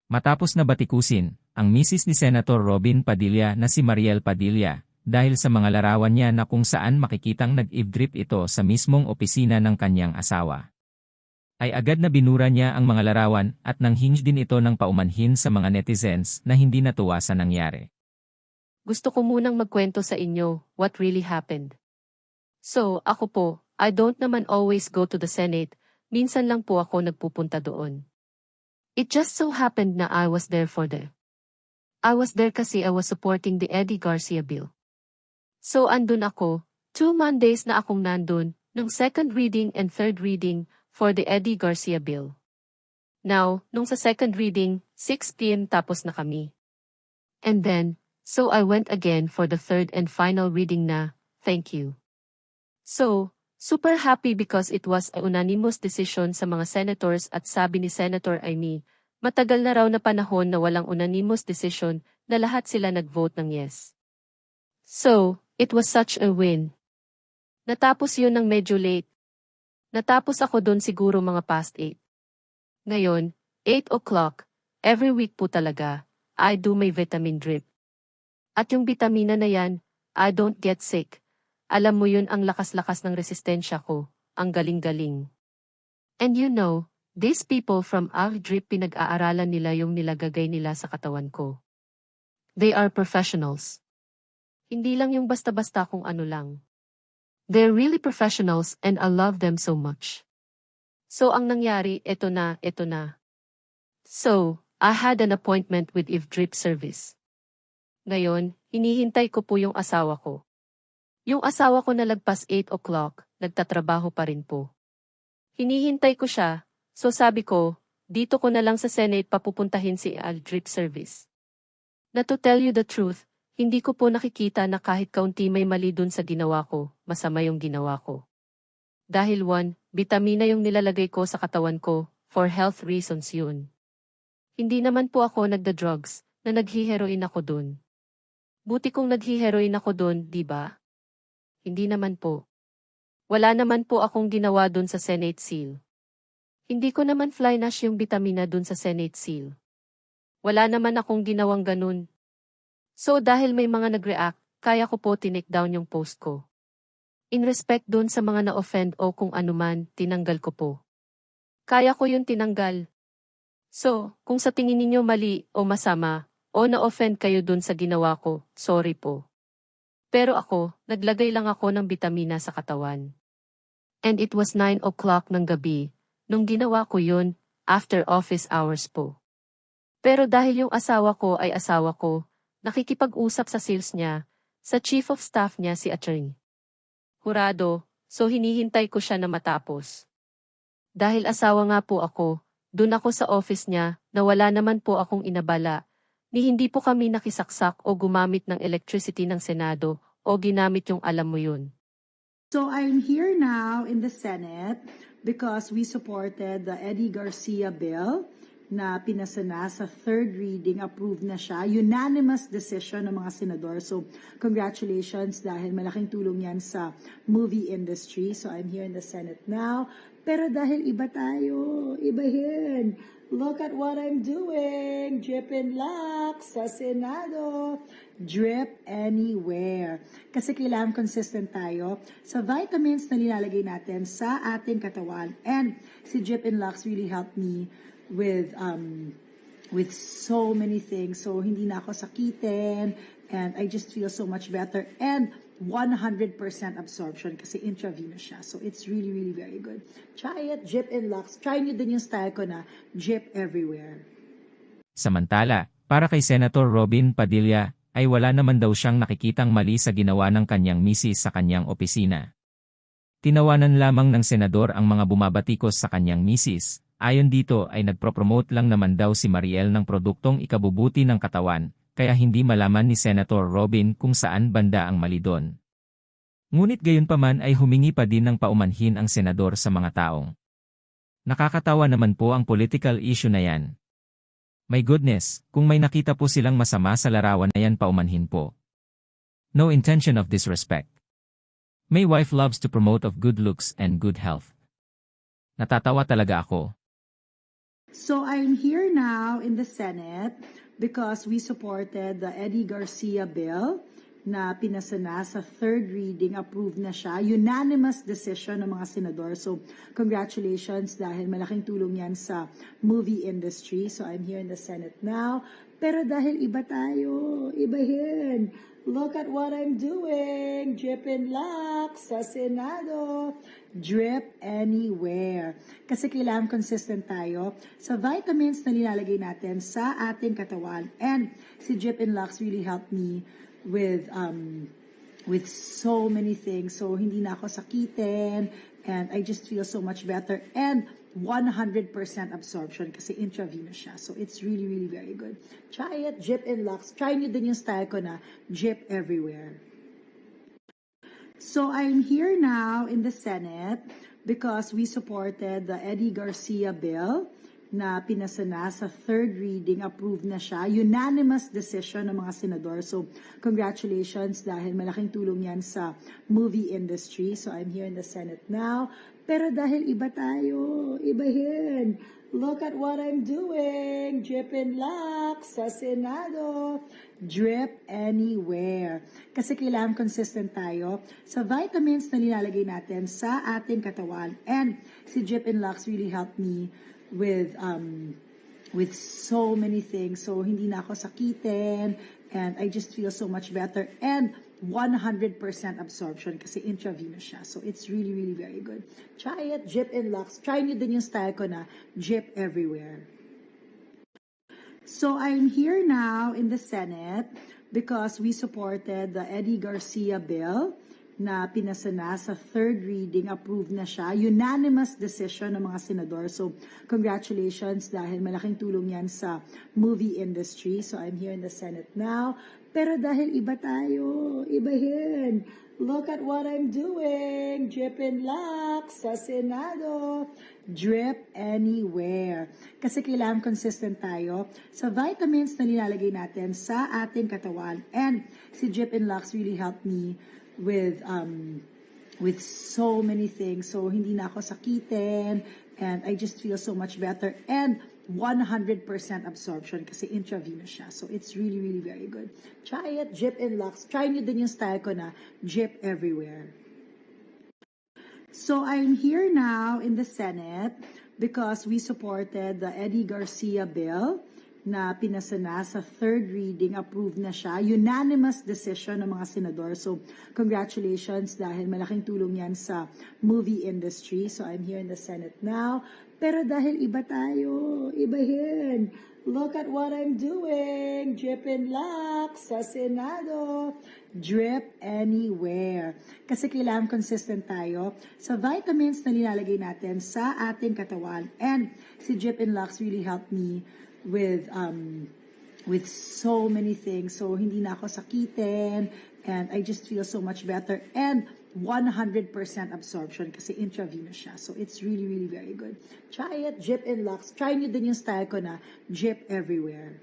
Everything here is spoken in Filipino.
Matapos na batikusin, ang misis ni Senator Robin Padilla na si Mariel Padilla, dahil sa mga larawan niya na kung saan makikitang nag-eavesdrip ito sa mismong opisina ng kanyang asawa, ay agad na binura niya ang mga larawan at nanghingi din ito ng paumanhin sa mga netizens na hindi natuwa sa nangyari. Gusto ko munang magkwento sa inyo what really happened. So, ako po, I don't naman always go to the Senate, minsan lang po ako nagpupunta doon. It just so happened na I was there kasi I was supporting the Eddie Garcia bill. So andun ako, 2 Mondays na akong nandun, nung second reading and third reading for the Eddie Garcia bill. Now, nung sa second reading, 6 p.m. tapos na kami. And then, so I went again for the third and final reading na, thank you. So, super happy because it was a unanimous decision sa mga senators at sabi ni Senator Amy, matagal na raw na panahon na walang unanimous decision na lahat sila nag-vote ng yes. So, it was such a win. Natapos yun ng medyo late. Natapos ako doon siguro mga past 8. Ngayon, 8 o'clock, every week po talaga, I do my vitamin drip. At yung vitamina na yan, I don't get sick. Alam mo yun ang lakas-lakas ng resistensya ko, ang galing-galing. And you know, these people from our drip pinag-aaralan nila yung nilagagay nila sa katawan ko. They are professionals. Hindi lang yung basta-basta kung ano lang. They're really professionals and I love them so much. So ang nangyari, eto na. So, I had an appointment with Eve Drip Service. Ngayon, hinihintay ko po yung asawa ko. Yung asawa ko na lagpas 8 o'clock, nagtatrabaho pa rin po. Hinihintay ko siya, so sabi ko, dito ko na lang sa Senate papupuntahin si Al Drip Service. Na to tell you the truth, hindi ko po nakikita na kahit kaunti may mali dun sa ginawa ko, masama yung ginawa ko. Dahil 1, vitamina yung nilalagay ko sa katawan ko, for health reasons yun. Hindi naman po ako nagda-drugs, na naghiheroin ako dun. Buti kong naghiheroin ako dun, di ba? Hindi naman po. Wala naman po akong ginawa dun sa Senate seal. Hindi ko naman flynash yung vitamina dun sa Senate seal. Wala naman akong ginawang ganun. So dahil may mga nag-react, kaya ko po tinake down yung post ko. In respect dun sa mga na-offend o kung anuman, tinanggal ko po. Kaya ko yun tinanggal. So, kung sa tingin ninyo mali o masama, o na-offend kayo dun sa ginawa ko, sorry po. Pero ako, naglagay lang ako ng vitamina sa katawan. And it was 9 o'clock ng gabi, nung ginawa ko yun, after office hours po. Pero dahil yung asawa ko ay asawa ko, nakikipag-usap sa sales niya, sa chief of staff niya si attorney. Hurado, so hinihintay ko siya na matapos. Dahil asawa nga po ako, dun ako sa office niya, na wala naman po akong inabala, ni hindi po kami nakisaksak o gumamit ng electricity ng Senado o ginamit yung alam mo yun. So I'm here now in the Senate because we supported the Eddie Garcia bill na pinasa na sa third reading, approved na siya. Unanimous decision ng mga senador. So congratulations dahil malaking tulong yan sa movie industry. So I'm here in the Senate now. Pero dahil iba tayo, ibahin. Look at what I'm doing. Drip and Lux sa Senado. Drip anywhere. Kasi kailangan consistent tayo sa vitamins na nilalagay natin sa ating katawan. And si Drip and Lux really helped me with so many things. So hindi na ako sakitin and I just feel so much better. And 100% absorption kasi intravenous siya. So it's really, really very good. Try it, Drip and Lux. Try nyo din yung style ko na drip everywhere. Samantala, para kay Senator Robin Padilla, ay wala naman daw siyang nakikitang mali sa ginawa ng kanyang misis sa kanyang opisina. Tinawanan lamang ng senador ang mga bumabatikos sa kanyang misis. Ayon dito ay nagpropromote lang naman daw si Mariel ng produktong ikabubuti ng katawan, kaya hindi malaman ni Senator Robin kung saan banda ang mali doon. Ngunit gayunpaman ay humingi pa din ng paumanhin ang senador sa mga taong. Nakakatawa naman po ang political issue na yan. My goodness, kung may nakita po silang masama sa larawan na yan paumanhin po. No intention of disrespect. My wife loves to promote of good looks and good health. Natatawa talaga ako. So I'm here now in the Senate because we supported the Eddie Garcia bill na pinasa na sa third reading, approved na siya. Unanimous decision ng mga senador. So congratulations dahil malaking tulong yan sa movie industry. So I'm here in the Senate now. Pero dahil iba tayo, ibahin. Look at what I'm doing. Drip and lock sa Senado. Drip anywhere. Kasi kailangan consistent tayo sa vitamins na nilalagay natin sa ating katawan. And si Drip and Locks really helped me with so many things. So hindi na ako sakitin and I just feel so much better. And 100% absorption kasi intravenous siya. So it's really, really very good. Try it, Drip and Lux. Try nyo din yung style ko na Drip everywhere. So I'm here now in the Senate because we supported the Eddie Garcia bill na pinasa na sa third reading, approved na siya. Unanimous decision ng mga senador. So congratulations dahil malaking tulong yan sa movie industry. So I'm here in the Senate now. Pero dahil iba tayo, ibahin. Look at what I'm doing. Drip and lock sa Senado. Drip anywhere. Kasi kailangan consistent tayo sa vitamins na nilalagay natin sa ating katawan. And si Drip and Locks really helped me with so many things. So hindi na ako sakitin and I just feel so much better. And 100% absorption kasi intravenous siya. So it's really, really very good. Try it, Drip and Lux. Try nyo din yung style ko na Drip everywhere. So I'm here now in the Senate because we supported the Eddie Garcia bill na pinasa na sa third reading, approved na siya. Unanimous decision ng mga senador. So congratulations dahil malaking tulong yan sa movie industry. So I'm here in the Senate now. Pero dahil iba tayo, ibahin. Look at what I'm doing. Drip and lock sa Senado. Drip anywhere. Kasi kailangan consistent tayo sa vitamins na nilalagay natin sa ating katawan. And si Drip and Locks really helped me with so many things. So hindi na ako sakitin and I just feel so much better. And 100% absorption kasi intravenous siya. So it's really, really very good. Try it, Drip and Lux. Try nyo din yung style ko na Drip everywhere. So I'm here now in the Senate because we supported the Eddie Garcia bill na pinasa na sa third reading, approved na siya. Unanimous decision ng mga senador. So congratulations dahil malaking tulong yan sa movie industry. So I'm here in the Senate now. Pero dahil iba tayo, ibahin. Look at what I'm doing. Drip and lock sa Senado. Drip anywhere. Kasi kailangan consistent tayo sa vitamins na nilalagay natin sa ating katawan. And si Drip and Locks really helped me with so many things. So hindi na ako sakitin and I just feel so much better. And 100% absorption kasi intravenous siya. So it's really, really very good. Try it, Drip and Lux. Try nyo din yung style ko na Drip everywhere.